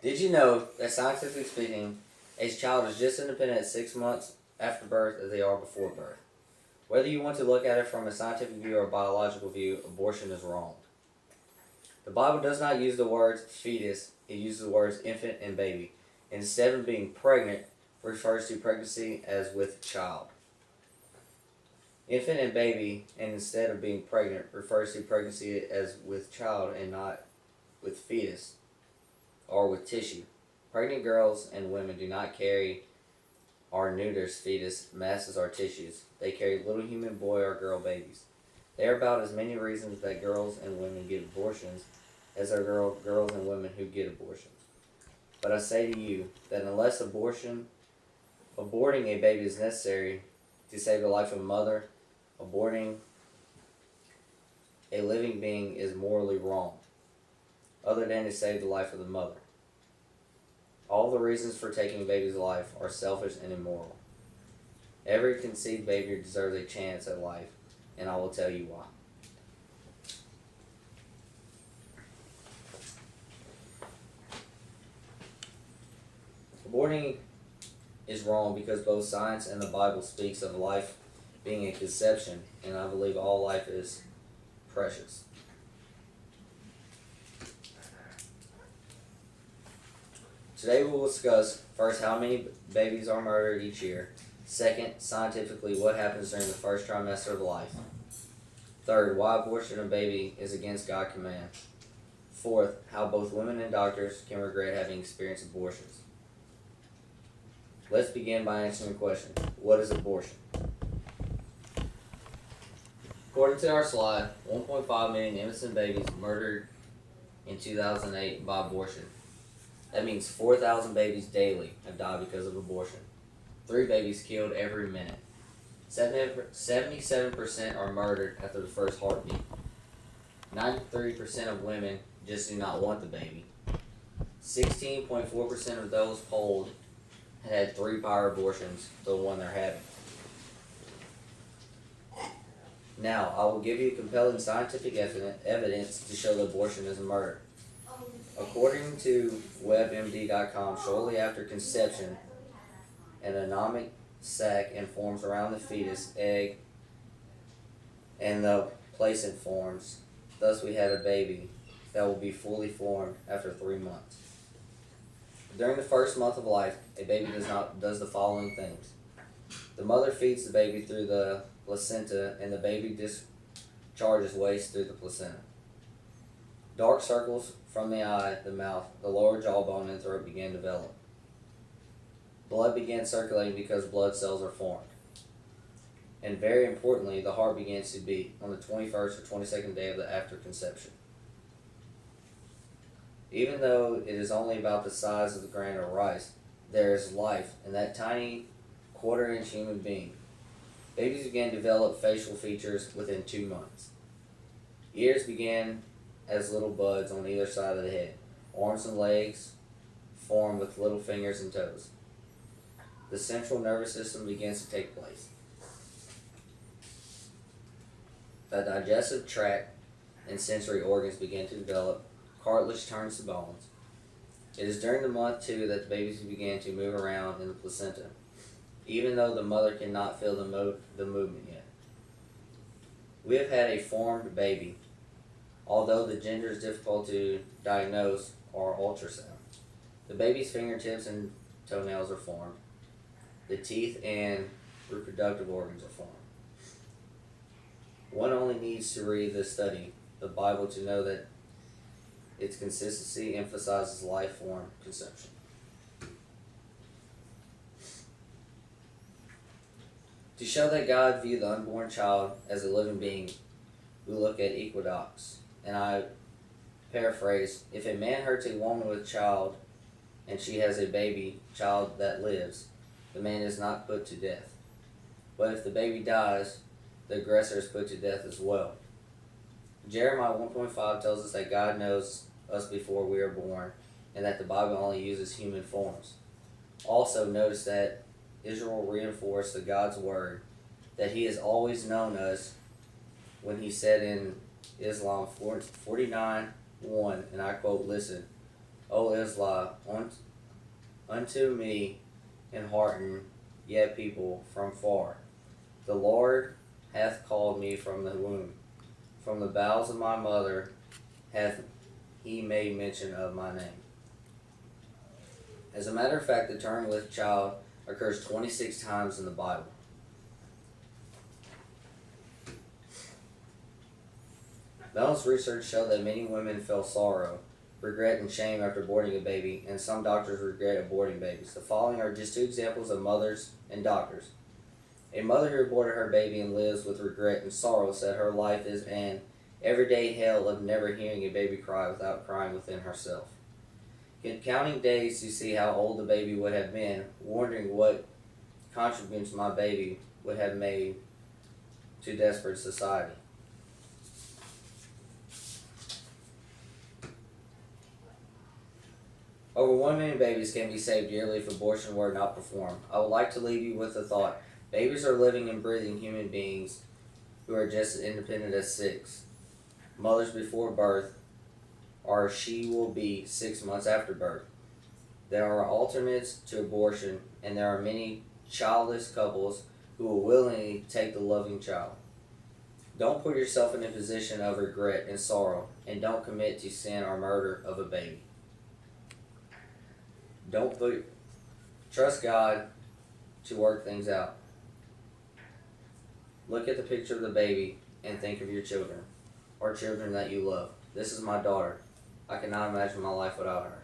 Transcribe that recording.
Did you know that scientifically speaking, a child is just independent at 6 months after birth as they are before birth? Whether you want to look at it from a scientific view or a biological view, abortion is wrong. The Bible does not use the words fetus, it uses the words infant and baby. Instead of being pregnant, refers to pregnancy as with child. Infant and baby, and instead of being pregnant, refers to pregnancy as with child and not with fetus or with tissue. Pregnant girls and women do not carry or neuter's fetus, masses, or tissues. They carry little human boy or girl babies. There are about as many reasons that girls and women get abortions as there are girls and women who get abortions. But I say to you that unless aborting a baby is necessary to save the life of a mother, aborting a living being is morally wrong, other than to save the life of the mother. All the reasons for taking a baby's life are selfish and immoral. Every conceived baby deserves a chance at life, and I will tell you why. Aborting is wrong because both science and the Bible speaks of life being a conception, and I believe all life is precious. Today we will discuss, first, how many babies are murdered each year. Second, scientifically, what happens during the first trimester of life. Third, why abortion of a baby is against God's command. Fourth, how both women and doctors can regret having experienced abortions. Let's begin by answering the question, what is abortion? According to our slide, 1.5 million innocent babies murdered in 2008 by abortion. That means 4,000 babies daily have died because of abortion. 3 babies killed every minute. 77% are murdered after the first heartbeat. 93% of women just do not want the baby. 16.4% of those polled had 3 prior abortions, the one they're having. Now, I will give you compelling scientific evidence to show that abortion is a murder. According to WebMD.com, shortly after conception, an anomic sac forms around the fetus, egg, and the placent forms. Thus, we have a baby that will be fully formed after 3 months. During the first month of life, a baby does the following things. The mother feeds the baby through the placenta, and the baby discharges waste through the placenta. Dark circles from the eye, the mouth, the lower jawbone, and throat begin to develop. Blood begins circulating because blood cells are formed. And very importantly, the heart begins to beat on the 21st or 22nd day after conception. Even though it is only about the size of the grain of rice, there is life in that tiny quarter-inch human being. Babies begin to develop facial features within 2 months. Ears begin as little buds on either side of the head. Arms and legs form with little fingers and toes. The central nervous system begins to take place. The digestive tract and sensory organs begin to develop. Cartilage turns to bones. It is during the month 2 that the babies begin to move around in the placenta, even though the mother cannot feel the movement yet. We have had a formed baby, although the gender is difficult to diagnose or ultrasound. The baby's fingertips and toenails are formed. The teeth and reproductive organs are formed. One only needs to read the Bible, to know that its consistency emphasizes life form conception. To show that God viewed the unborn child as a living being, we look at equidox. And I paraphrase, if a man hurts a woman with child and she has a baby child that lives, the man is not put to death. But if the baby dies, the aggressor is put to death as well. Jeremiah 1.5 tells us that God knows us before we are born, and that the Bible only uses human forms. Also, notice that Israel reinforced the God's word that he has always known us when he said in Islam 49:1, and I quote, "Listen, O Isla, unto me and hearten yet people from far. The Lord hath called me from the womb. From the bowels of my mother hath he made mention of my name. As a matter of fact, the term with child occurs 26 times in the Bible. Balanced research showed that many women feel sorrow, regret, and shame after aborting a baby, and some doctors regret aborting babies. The following are just 2 examples of mothers and doctors. A mother who aborted her baby and lives with regret and sorrow said her life is an everyday hell of never hearing a baby cry without crying within herself. Counting days to see how old the baby would have been, wondering what contributions my baby would have made to desperate society. Over 1 million babies can be saved yearly if abortion were not performed. I would like to leave you with the thought: babies are living and breathing human beings who are just as independent as 6 mothers before birth, or she will be 6 months after birth. There are alternates to abortion, and there are many childless couples who will willingly take the loving child. Don't put yourself in a position of regret and sorrow, and don't commit to sin or murder of a baby. Trust God to work things out. Look at the picture of the baby and think of your children, or children that you love. This is my daughter. I cannot imagine my life without her.